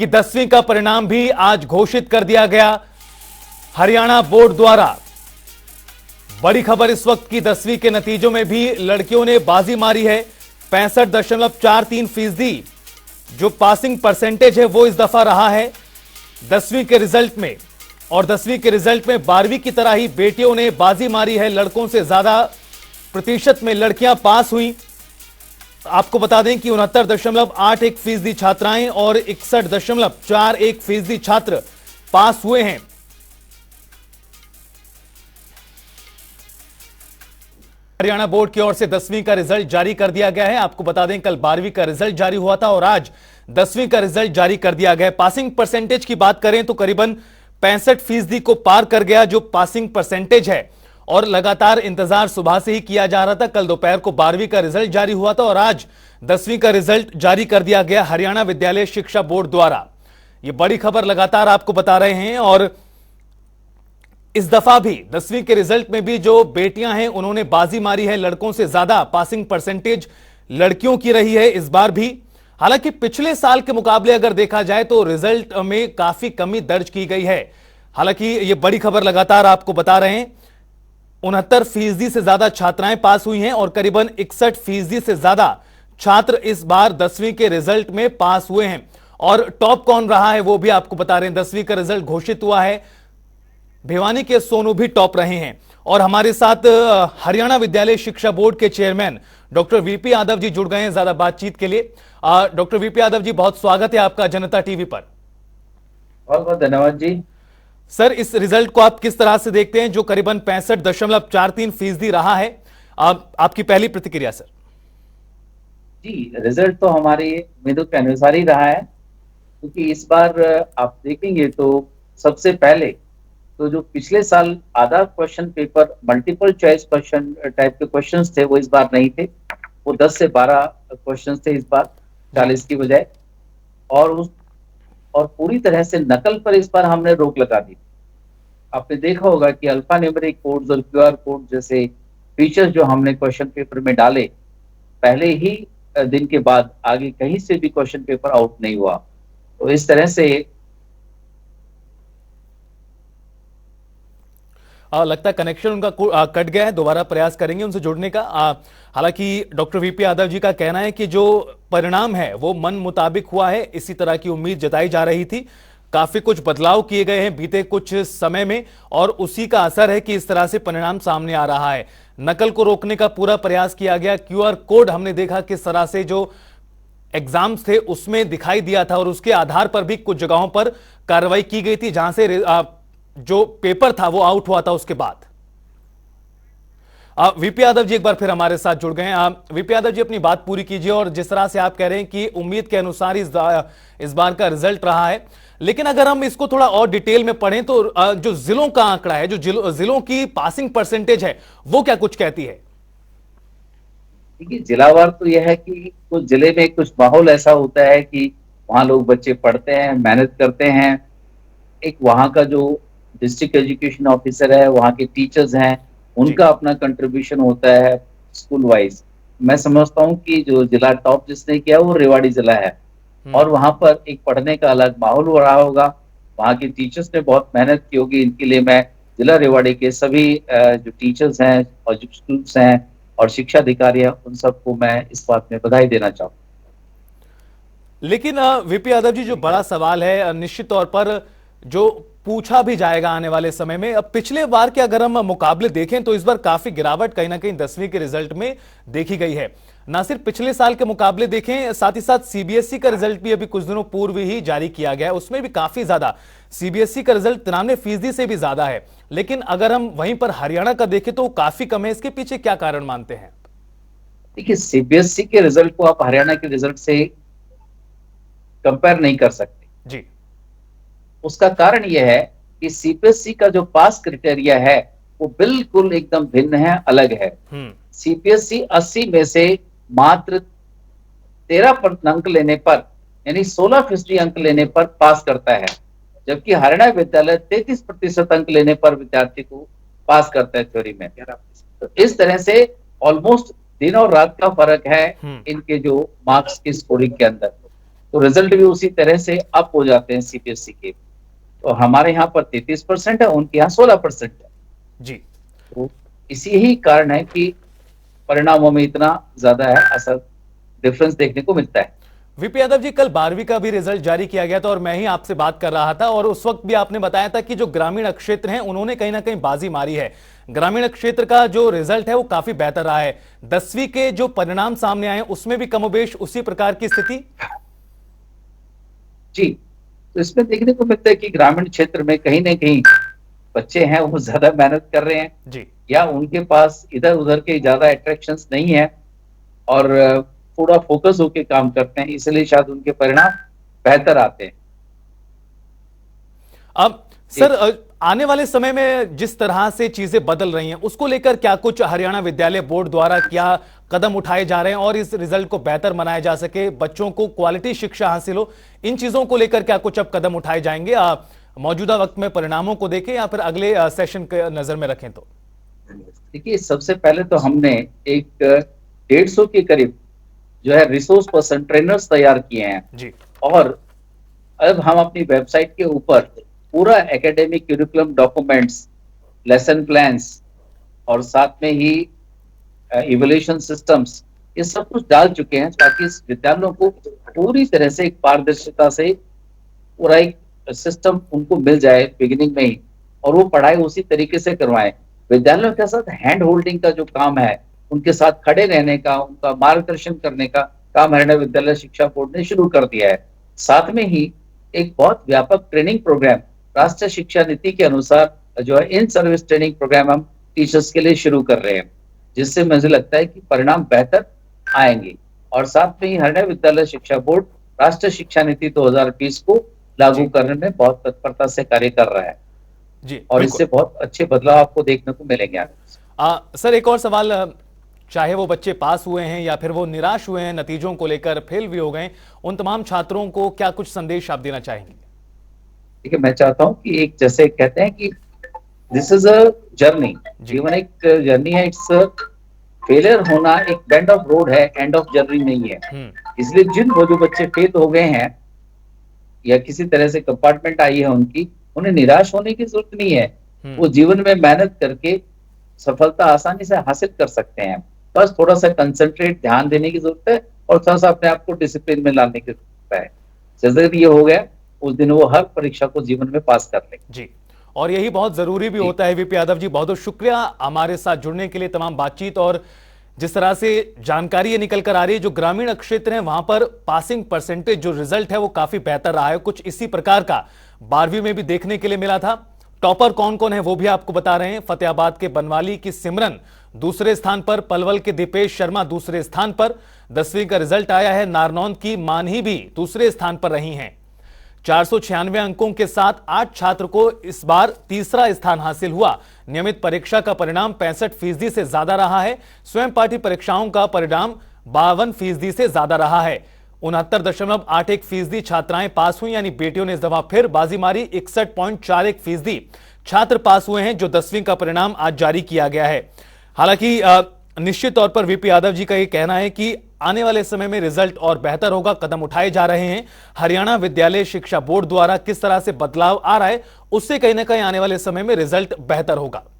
कि 10वीं का परिणाम भी आज घोषित कर दिया गया हरियाणा बोर्ड द्वारा। बड़ी खबर इस वक्त की 10वीं के नतीजों में भी लड़कियों ने बाजी मारी है। 65.43% जो पासिंग परसेंटेज है वो इस दफा रहा है 10वीं के रिजल्ट में। और 10वीं के रिजल्ट में 12वीं की तरह ही बेटियों ने बाजी मारी है। लड़कों से ज्यादा प्रतिशत में लड़कियां पास हुई। आपको बता दें कि 69.81% छात्राएं और 61.41% छात्र पास हुए हैं। हरियाणा बोर्ड की ओर से 10वीं का रिजल्ट जारी कर दिया गया है। आपको बता दें कल 12वीं का रिजल्ट जारी हुआ था और आज 10वीं का रिजल्ट जारी कर दिया गया है। पासिंग परसेंटेज की बात करें तो करीबन 65% को पार कर गया जो पासिंग परसेंटेज है। और लगातार इंतजार सुबह से ही किया जा रहा था। कल दोपहर को 12वीं का रिजल्ट जारी हुआ था और आज 10वीं का रिजल्ट जारी कर दिया गया हरियाणा विद्यालय शिक्षा बोर्ड द्वारा। यह बड़ी खबर लगातार आपको बता रहे हैं। और इस दफा भी 10वीं के रिजल्ट में भी जो बेटियां हैं उन्होंने बाजी मारी है। लड़कों से ज्यादा पासिंग परसेंटेज लड़कियों की रही है इस बार भी। हालांकि पिछले साल के मुकाबले अगर देखा जाए तो रिजल्ट में काफी कमी दर्ज की गई है। हालांकि यह बड़ी खबर लगातार आपको बता रहे हैं 69% से ज्यादा छात्राएं पास हुई हैं और करीबन 61% से ज्यादा छात्र इस बार 10वीं के रिजल्ट में पास हुए हैं। और टॉप कौन रहा है वो भी आपको बता रहे हैं। 10वीं का रिजल्ट घोषित हुआ है, भिवानी के सोनू भी टॉप रहे हैं। और हमारे साथ हरियाणा विद्यालय शिक्षा बोर्ड के chairman doctor VP Yadav ji जुड़ गए हैं ज्यादा बातचीत के लिए। डॉक्टर वीपी यादव जी, बहुत स्वागत है आपका जनता टीवी पर। बहुत बहुत धन्यवाद जी। सर, इस रिजल्ट को आप किस तरह से देखते हैं जो करीबन 65.43% रहा है? आपकी पहली प्रतिक्रिया सर। जी, रिजल्ट तो हमारी उम्मीदों के अनुसार ही रहा है, क्योंकि इस बार आप देखेंगे तो सबसे पहले तो जो पिछले साल आधा question paper multiple choice question type के क्वेश्चंस थे वो इस बार नहीं थे। वो 10 से 12 क्वेश्चंस थे इस बार 40 की बजाय। और पूरी तरह से नकल पर इस बार हमने रोक लगा दी। आपने देखा होगा कि अल्फा न्यूमेरिक कोड्स और क्यूआर कोड जैसे फीचर्स जो हमने क्वेश्चन पेपर में डाले, पहले ही दिन के बाद आगे कहीं से भी क्वेश्चन पेपर आउट नहीं हुआ। तो इस तरह से लगता है कनेक्शन उनका कट गया है, दोबारा प्रयास करेंगे उनसे जुड़ने का। हालांकि डॉक्टर वीपी यादव जी का कहना है कि जो परिणाम है वो मन मुताबिक हुआ है, इसी तरह की उम्मीद जताई जा रही थी। काफी कुछ बदलाव किए गए हैं बीते कुछ समय में और उसी का असर है कि इस तरह से परिणाम सामने आ रहा है। नकल को रोकने का पूरा प्रयास किया गया। क्यूआर कोड हमने देखा किस तरह से जो एग्जाम्स थे उसमें दिखाई दिया था और उसके आधार पर भी कुछ जगहों पर कार्रवाई की गई थी जहां से जो पेपर था वो आउट हुआ था उसके बाद। वीपी यादव जी एक बार फिर हमारे साथ जुड़ गए हैं। वीपी यादव जी, अपनी बात पूरी कीजिए। और जिस तरह से आप कह रहे हैं कि उम्मीद के अनुसार इस बार का रिजल्ट रहा है, लेकिन अगर हम इसको थोड़ा और डिटेल में पढ़ें तो जो जिलों का आंकड़ा है, जो जिलों की पासिंग परसेंटेज है, वो क्या कुछ कहती है? देखिए, जिलावार तो यह है कि कुछ जिले में कुछ माहौल ऐसा होता है कि वहाँ लोग बच्चे पढ़ते हैं, मेहनत करते हैं। एक वहाँ का जो डिस्ट्रिक्ट एजुकेशन ऑफिसर है, वहाँ के टीचर्स हैं, उनका अपना कंट्रीब्यूशन होता है स्कूल वाइज। मैं समझता हूँ कि जो जिला टॉप जिसने किया वो रेवाड़ी जिला है और वहाँ पर एक पढ़ने का अलग माहौल हो रहा होगा। वहाँ के टीचर्स ने बहुत मेहनत की होगी। इनके लिए मैं जिला रेवाड़ी के सभी जो टीचर्स हैं और जो स्टूडेंट्स हैं और शिक्षा अधिकारी हैं, उन सबको मैं इस बात में बधाई देना चाहूँ। लेकिन वीपी यादव जी, जो बड़ा सवाल है निश्चित तौर पर जो पूछा भी जाएगा आने वाले समय में, अब पिछले बार के अगर हम मुकाबले देखें तो इस बार काफी गिरावट कहीं ना कहीं 10वीं के रिजल्ट में देखी गई है। ना सिर्फ पिछले साल के मुकाबले देखें, साथ ही साथ सीबीएसई का रिजल्ट भी अभी कुछ दिनों पूर्व ही जारी किया गया है। उसमें भी काफी ज्यादा सीबीएसई का रिजल्ट 93% से भी ज्यादा है। लेकिन अगर हम वहीं पर हरियाणा का देखें तो काफी कम है। इसके पीछे क्या कारण मानते हैं? देखिए, सीबीएसई के रिजल्ट को आप हरियाणा के रिजल्ट से कंपेयर नहीं कर सकते जी। उसका कारण यह है कि सीबीएसई का जो पास क्राइटेरिया है वो बिल्कुल एकदम भिन्न है, अलग है। सीबीएसई 80 में से मात्र 13 अंक लेने पर, यानी 16% अंक लेने पर पास करता है, जबकि हरियाणा विद्यालय 33% अंक लेने पर विद्यार्थी को पास करता है थ्योरी में। तो इस तरह से ऑलमोस्ट दिन और रात का फर्क है इनके जो मार्क्स की स्कोरिंग के अंदर। तो रिजल्ट भी उसी तरह से अप हो जाते हैं सीबीएसई के। तो हमारे यहाँ पर 33% है, उनके यहाँ 16% है। जी। तो इसी ही कारण है कि परिणामों में इतना ज्यादा है असर, डिफरेंस देखने को मिलता है। वीपी यादव जी, कल 12वीं का भी रिजल्ट जारी किया गया था और मैं ही आपसे बात कर रहा था और उस वक्त भी आपने बताया था कि जो ग्रामीण क्षेत्र हैं उन्होंने कहीं ना कहीं बाजी मारी है। ग्रामीण क्षेत्र का जो रिजल्ट है वो काफी बेहतर रहा है। 10वीं के जो परिणाम सामने आए उसमें भी कमोबेश उसी प्रकार की स्थिति। जी, तो इसमें देखने को मिलता है कि ग्रामीण क्षेत्र में कहीं ना कहीं बच्चे हैं वो ज्यादा मेहनत कर रहे हैं, जी। या उनके पास इधर उधर के ज्यादा अट्रैक्शंस नहीं है और थोड़ा फोकस होके काम करते हैं, इसलिए शायद उनके परिणाम बेहतर आते हैं। अब सर, आने वाले समय में जिस तरह से चीजें बदल रही हैं उसको लेकर क्या कुछ हरियाणा विद्यालय बोर्ड द्वारा क्या कदम उठाए जा रहे हैं और इस रिजल्ट को बेहतर बनाया जा सके, बच्चों को क्वालिटी शिक्षा हासिल हो, इन चीजों को लेकर क्या कुछ अब कदम उठाए जाएंगे मौजूदा वक्त में परिणामों को देखें या फिर अगले सेशन के नजर में रखें तो? देखिए, सबसे पहले तो हमने एक 150 के करीब जो है रिसोर्स पर्सन ट्रेनर्स तैयार किए हैं जी। और अब हम अपनी वेबसाइट के ऊपर पूरा academic curriculum documents, lesson plans और साथ में ही इवैल्यूएशन सिस्टम्स, ये सब कुछ डाल चुके हैं ताकि इस विद्यालयों को पूरी तरह से एक पारदर्शिता से पूरा एक सिस्टम उनको मिल जाए बिगिनिंग में ही, और वो पढ़ाई उसी तरीके से करवाएं। विद्यालयों के साथ हैंड होल्डिंग का जो काम है, उनके साथ खड़े रहने का, उनका मार्गदर्शन करने का काम हरियाणा विद्यालय शिक्षा बोर्ड ने शुरू कर दिया है। साथ में ही एक बहुत व्यापक ट्रेनिंग प्रोग्राम राष्ट्रीय शिक्षा नीति के अनुसार जो है इन सर्विस ट्रेनिंग प्रोग्राम हम टीचर्स के लिए शुरू कर रहे हैं, जिससे मुझे लगता है कि परिणाम बेहतर आएंगे। और साथ में ही हरियाणा विद्यालय शिक्षा बोर्ड राष्ट्रीय शिक्षा नीति 2020 को लागू करने में बहुत तत्परता से कार्य कर रहा है जी, और इससे बहुत अच्छे बदलाव आपको देखने को मिलेंगे आगे। सर, एक और सवाल, चाहे वो बच्चे पास हुए हैं या फिर वो निराश हुए हैं, नतीजों को लेकर फेल भी हो गए, उन तमाम छात्रों को क्या कुछ संदेश आप देना चाहेंगे? देखिए, मैं चाहता हूं कि एक, जैसे कहते हैं कि दिस इज अ जर्नी, जीवन एक जर्नी है, इट्स फेलियर होना एक बेंड ऑफ रोड है, एंड ऑफ जर्नी नहीं है। इसलिए वो जो बच्चे फेल हो गए हैं या किसी तरह से कंपार्टमेंट आई है उनकी, उन्हें निराश होने की जरूरत नहीं है। वो जीवन में मेहनत करके सफलता आसानी से हासिल कर सकते हैं। बस थोड़ा सा कंसंट्रेट, ध्यान देने की जरूरत है और थोड़ा सा अपने आप को डिसिप्लिन में लाने की जरूरत है। जैसे ये हो गया, उस दिन वो हर परीक्षा को जीवन में पास कर ले। जी, और यही बहुत जरूरी भी होता है। वीपी यादव जी, बहुत बहुत शुक्रिया हमारे साथ जुड़ने के लिए, तमाम बातचीत और जिस तरह से जानकारी ये निकल कर आ रही है, जो ग्रामीण क्षेत्र है वहां पर पासिंग परसेंटेज जो रिजल्ट है वो काफी बेहतर रहा है। कुछ इसी प्रकार का 12वीं में भी देखने के लिए मिला था। टॉपर कौन कौन है वो भी आपको बता रहे हैं। फतेहाबाद के बनवाली की सिमरन दूसरे स्थान पर, पलवल के दीपेश शर्मा दूसरे स्थान पर। 10वीं का रिजल्ट आया है, नारनौंद की मानही भी दूसरे स्थान पर रही हैं। 496 अंकों के साथ 8 छात्र को इस बार तीसरा स्थान हासिल हुआ। नियमित परीक्षा का परिणाम 65% से ज्यादा रहा है। स्वयं पाठी परीक्षाओं का परिणाम 52% से ज्यादा रहा है। 69.81% छात्राएं पास हुई, यानी बेटियों ने इस दफा फिर बाजी मारी। 61.41% छात्र पास हुए हैं, जो 10वीं का परिणाम आज जारी किया गया है। हालांकि निश्चित तौर पर वीपी यादव जी का यह कहना है कि आने वाले समय में रिजल्ट और बेहतर होगा, कदम उठाए जा रहे हैं। हरियाणा विद्यालय शिक्षा बोर्ड द्वारा किस तरह से बदलाव आ रहा है, उससे कहीं ना कहीं आने वाले समय में रिजल्ट बेहतर होगा।